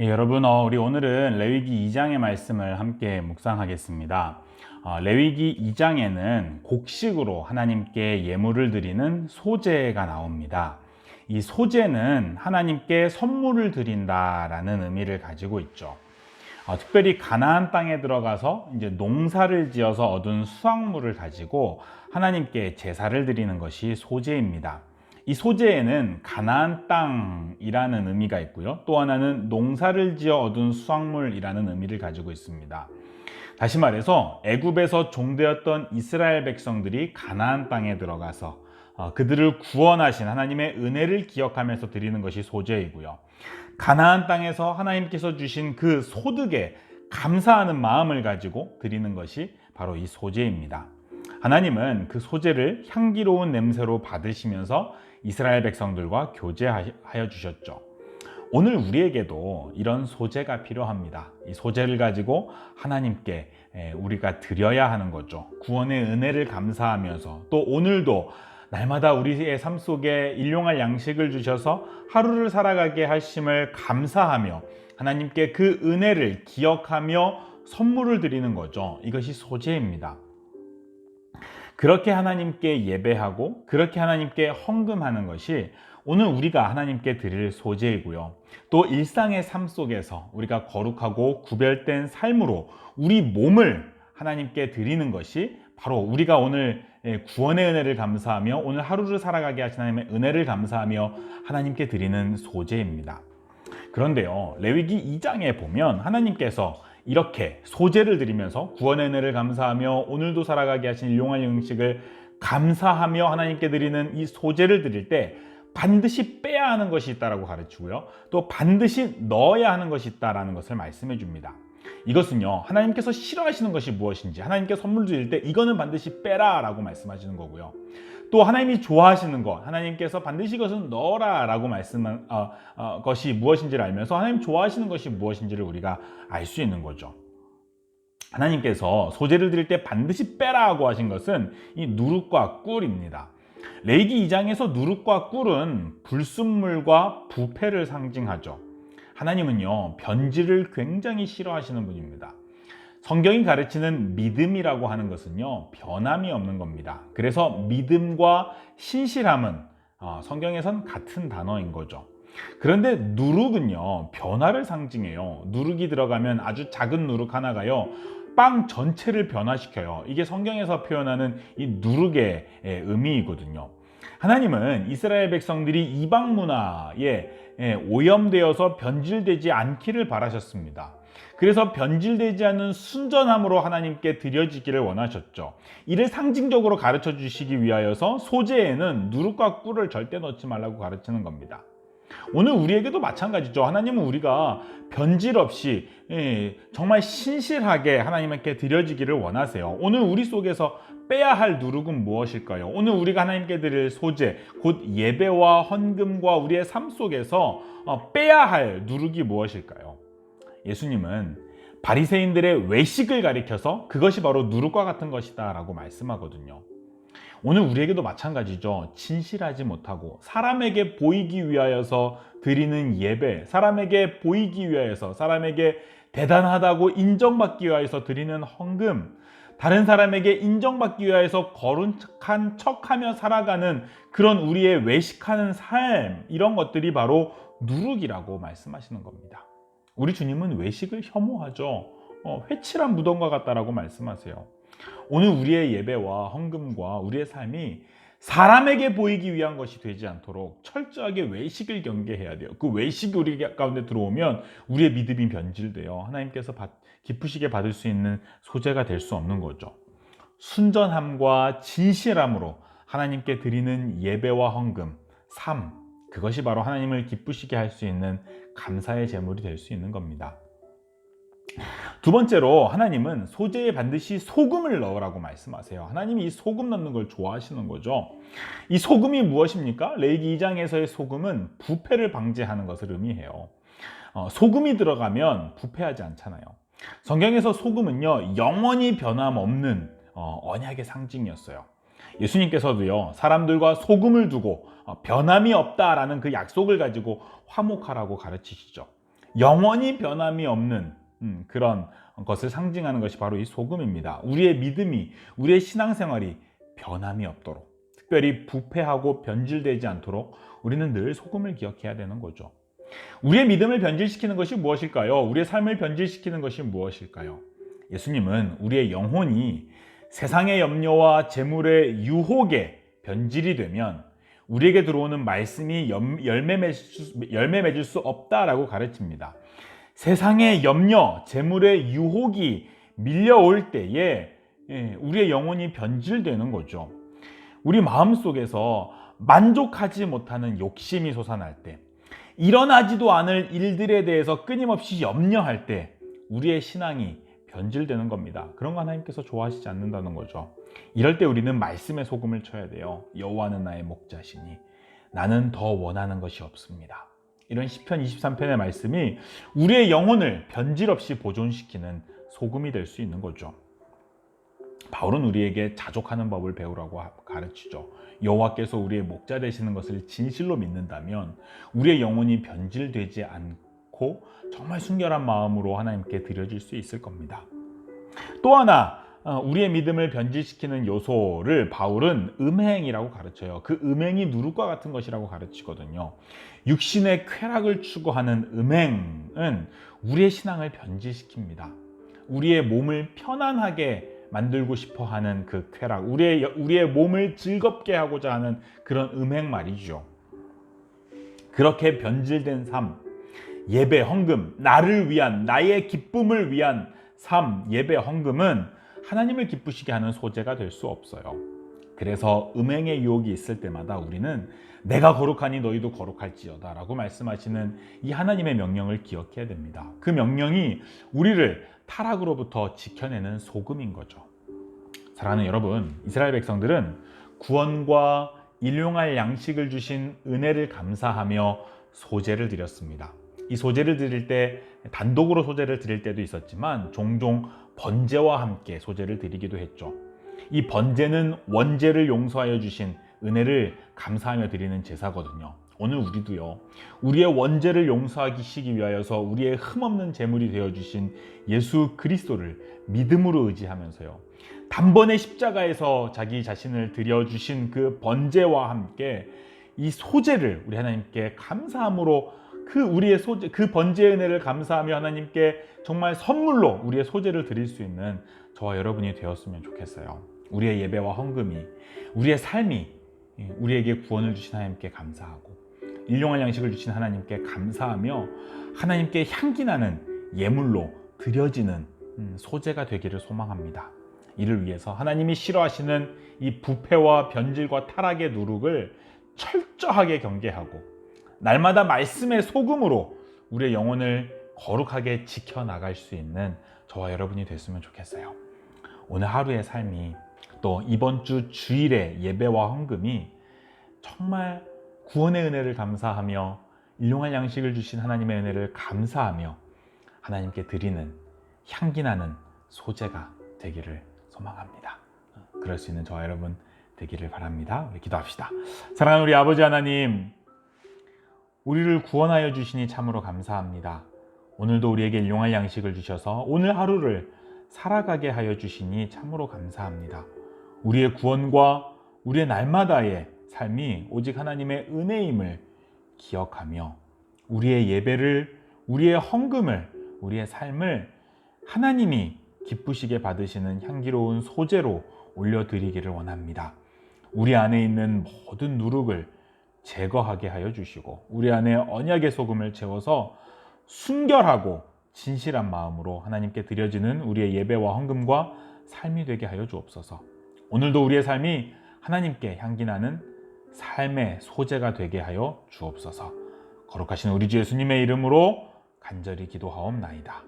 여러분, 우리 오늘은 레위기 2장의 말씀을 함께 묵상하겠습니다. 레위기 2장에는 곡식으로 하나님께 예물을 드리는 소제가 나옵니다. 이 소제는 하나님께 선물을 드린다라는 의미를 가지고 있죠. 특별히 가나안 땅에 들어가서 이제 농사를 지어서 얻은 수확물을 가지고 하나님께 제사를 드리는 것이 소제입니다. 이 소제에는 가나안 땅이라는 의미가 있고요. 또 하나는 농사를 지어 얻은 수확물이라는 의미를 가지고 있습니다. 다시 말해서 애굽에서 종되었던 이스라엘 백성들이 가나안 땅에 들어가서 그들을 구원하신 하나님의 은혜를 기억하면서 드리는 것이 소제이고요. 가나안 땅에서 하나님께서 주신 그 소득에 감사하는 마음을 가지고 드리는 것이 바로 이 소제입니다. 하나님은 그 소제를 향기로운 냄새로 받으시면서 이스라엘 백성들과 교제하여 주셨죠. 오늘 우리에게도 이런 소제가 필요합니다. 이 소제를 가지고 하나님께 우리가 드려야 하는 거죠. 구원의 은혜를 감사하면서 또 오늘도 날마다 우리의 삶 속에 일용할 양식을 주셔서 하루를 살아가게 하심을 감사하며 하나님께 그 은혜를 기억하며 선물을 드리는 거죠. 이것이 소제입니다. 그렇게 하나님께 예배하고 그렇게 하나님께 헌금하는 것이 오늘 우리가 하나님께 드릴 소제이고요. 또 일상의 삶 속에서 우리가 거룩하고 구별된 삶으로 우리 몸을 하나님께 드리는 것이 바로 우리가 오늘 구원의 은혜를 감사하며 오늘 하루를 살아가게 하신 하나님의 은혜를 감사하며 하나님께 드리는 소제입니다. 그런데요, 레위기 2장에 보면 하나님께서 이렇게 소제를 드리면서 구원의 은혜를 감사하며 오늘도 살아가게 하신 일용할 양식을 감사하며 하나님께 드리는 이 소제를 드릴 때 반드시 빼야 하는 것이 있다라고 가르치고요. 또 반드시 넣어야 하는 것이 있다라는 것을 말씀해 줍니다. 이것은요, 하나님께서 싫어하시는 것이 무엇인지 하나님께 선물 드릴 때 이거는 반드시 빼라 라고 말씀하시는 거고요. 또 하나님이 좋아하시는 것, 하나님께서 반드시 이것은 넣어라 라고 말씀한 것이 무엇인지를 알면서 하나님 좋아하시는 것이 무엇인지를 우리가 알 수 있는 거죠. 하나님께서 소제를 드릴 때 반드시 빼라고 하신 것은 이 누룩과 꿀입니다. 레위기 2장에서 누룩과 꿀은 불순물과 부패를 상징하죠. 하나님은요, 변질을 굉장히 싫어하시는 분입니다. 성경이 가르치는 믿음이라고 하는 것은요, 변함이 없는 겁니다. 그래서 믿음과 신실함은 성경에선 같은 단어인 거죠. 그런데 누룩은요, 변화를 상징해요. 누룩이 들어가면 아주 작은 누룩 하나가요, 빵 전체를 변화시켜요. 이게 성경에서 표현하는 이 누룩의 의미이거든요. 하나님은 이스라엘 백성들이 이방 문화에 오염되어서 변질되지 않기를 바라셨습니다. 그래서 변질되지 않는 순전함으로 하나님께 드려지기를 원하셨죠. 이를 상징적으로 가르쳐 주시기 위하여서 소제에는 누룩과 꿀을 절대 넣지 말라고 가르치는 겁니다. 오늘 우리에게도 마찬가지죠. 하나님은 우리가 변질 없이 정말 신실하게 하나님께 드려지기를 원하세요. 오늘 우리 속에서 빼야 할 누룩은 무엇일까요? 오늘 우리가 하나님께 드릴 소제, 곧 예배와 헌금과 우리의 삶 속에서 빼야 할 누룩이 무엇일까요? 예수님은 바리새인들의 외식을 가리켜서 그것이 바로 누룩과 같은 것이다 라고 말씀하거든요. 오늘 우리에게도 마찬가지죠. 진실하지 못하고 사람에게 보이기 위하여서 드리는 예배, 사람에게 보이기 위하여서, 사람에게 대단하다고 인정받기 위하여서 드리는 헌금, 다른 사람에게 인정받기 위하여서 거룩한 척하며 살아가는 그런 우리의 외식하는 삶, 이런 것들이 바로 누룩이라고 말씀하시는 겁니다. 우리 주님은 외식을 혐오하죠. 회칠한 무덤과 같다라고 말씀하세요. 오늘 우리의 예배와 헌금과 우리의 삶이 사람에게 보이기 위한 것이 되지 않도록 철저하게 외식을 경계해야 돼요. 그 외식이 우리 가운데 들어오면 우리의 믿음이 변질돼요. 하나님께서 기쁘시게 받을 수 있는 소재가 될 수 없는 거죠. 순전함과 진실함으로 하나님께 드리는 예배와 헌금, 삶, 그것이 바로 하나님을 기쁘시게 할 수 있는 감사의 제물이 될 수 있는 겁니다. 두 번째로 하나님은 소제에 반드시 소금을 넣으라고 말씀하세요. 하나님이 이 소금 넣는 걸 좋아하시는 거죠. 이 소금이 무엇입니까? 레위기 2장에서의 소금은 부패를 방지하는 것을 의미해요. 소금이 들어가면 부패하지 않잖아요. 성경에서 소금은요, 영원히 변함없는 언약의 상징이었어요. 예수님께서도요, 사람들과 소금을 두고 변함이 없다라는 그 약속을 가지고 화목하라고 가르치시죠. 영원히 변함이 없는 그런 것을 상징하는 것이 바로 이 소금입니다. 우리의 믿음이, 우리의 신앙생활이 변함이 없도록, 특별히 부패하고 변질되지 않도록 우리는 늘 소금을 기억해야 되는 거죠. 우리의 믿음을 변질시키는 것이 무엇일까요? 우리의 삶을 변질시키는 것이 무엇일까요? 예수님은 우리의 영혼이 세상의 염려와 재물의 유혹에 변질이 되면 우리에게 들어오는 말씀이 열매 맺을 수 없다라고 가르칩니다. 세상의 염려, 재물의 유혹이 밀려올 때에 우리의 영혼이 변질되는 거죠. 우리 마음속에서 만족하지 못하는 욕심이 솟아날 때, 일어나지도 않을 일들에 대해서 끊임없이 염려할 때 우리의 신앙이 변질되는 겁니다. 그런 거 하나님께서 좋아하시지 않는다는 거죠. 이럴 때 우리는 말씀에 소금을 쳐야 돼요. 여호와는 나의 목자시니 나는 더 원하는 것이 없습니다. 이런 시편 23편의 말씀이 우리의 영혼을 변질 없이 보존시키는 소금이 될 수 있는 거죠. 바울은 우리에게 자족하는 법을 배우라고 가르치죠. 여호와께서 우리의 목자 되시는 것을 진실로 믿는다면 우리의 영혼이 변질되지 않고 정말 순결한 마음으로 하나님께 드려질 수 있을 겁니다. 또 하나 우리의 믿음을 변질시키는 요소를 바울은 음행이라고 가르쳐요. 그 음행이 누룩과 같은 것이라고 가르치거든요. 육신의 쾌락을 추구하는 음행은 우리의 신앙을 변질시킵니다. 우리의 몸을 편안하게 만들고 싶어 하는 그 쾌락, 우리의 몸을 즐겁게 하고자 하는 그런 음행 말이죠. 그렇게 변질된 삶, 예배, 헌금, 나를 위한, 나의 기쁨을 위한 삶, 예배, 헌금은 하나님을 기쁘시게 하는 소재가 될 수 없어요. 그래서 음행의 유혹이 있을 때마다 우리는 내가 거룩하니 너희도 거룩할지어다 라고 말씀하시는 이 하나님의 명령을 기억해야 됩니다. 그 명령이 우리를 타락으로부터 지켜내는 소금인 거죠. 사랑하는 여러분, 이스라엘 백성들은 구원과 일용할 양식을 주신 은혜를 감사하며 소제를 드렸습니다. 이 소제를 드릴 때 단독으로 소제를 드릴 때도 있었지만 종종 번제와 함께 소제를 드리기도 했죠. 이 번제는 원죄를 용서하여 주신 은혜를 감사하며 드리는 제사거든요. 오늘 우리도요, 우리의 원죄를 용서하시기 위하여서 우리의 흠없는 제물이 되어주신 예수 그리스도를 믿음으로 의지하면서요, 단번에 십자가에서 자기 자신을 드려주신 그 번제와 함께 이 소제를 우리 하나님께 감사함으로 그 번제의 은혜를 감사하며 하나님께 정말 선물로 우리의 소제를 드릴 수 있는 저와 여러분이 되었으면 좋겠어요. 우리의 예배와 헌금이, 우리의 삶이 우리에게 구원을 주신 하나님께 감사하고 일용할 양식을 주신 하나님께 감사하며 하나님께 향기 나는 예물로 드려지는 소제가 되기를 소망합니다. 이를 위해서 하나님이 싫어하시는 이 부패와 변질과 타락의 누룩을 철저하게 경계하고 날마다 말씀의 소금으로 우리의 영혼을 거룩하게 지켜나갈 수 있는 저와 여러분이 됐으면 좋겠어요. 오늘 하루의 삶이, 또 이번 주 주일의 예배와 헌금이 정말 구원의 은혜를 감사하며 일용할 양식을 주신 하나님의 은혜를 감사하며 하나님께 드리는 향기 나는 소제가 되기를 소망합니다. 그럴 수 있는 저와 여러분 되기를 바랍니다. 우리 기도합시다. 사랑하는 우리 아버지 하나님, 우리를 구원하여 주시니 참으로 감사합니다. 오늘도 우리에게 일용할 양식을 주셔서 오늘 하루를 살아가게 하여 주시니 참으로 감사합니다. 우리의 구원과 우리의 날마다의 삶이 오직 하나님의 은혜임을 기억하며 우리의 예배를, 우리의 헌금을, 우리의 삶을 하나님이 기쁘시게 받으시는 향기로운 소제로 올려드리기를 원합니다. 우리 안에 있는 모든 누룩을 제거하게 하여 주시고 우리 안에 언약의 소금을 채워서 순결하고 진실한 마음으로 하나님께 드려지는 우리의 예배와 헌금과 삶이 되게 하여 주옵소서. 오늘도 우리의 삶이 하나님께 향기 나는 삶의 소재가 되게 하여 주옵소서. 거룩하신 우리 주 예수님의 이름으로 간절히 기도하옵나이다.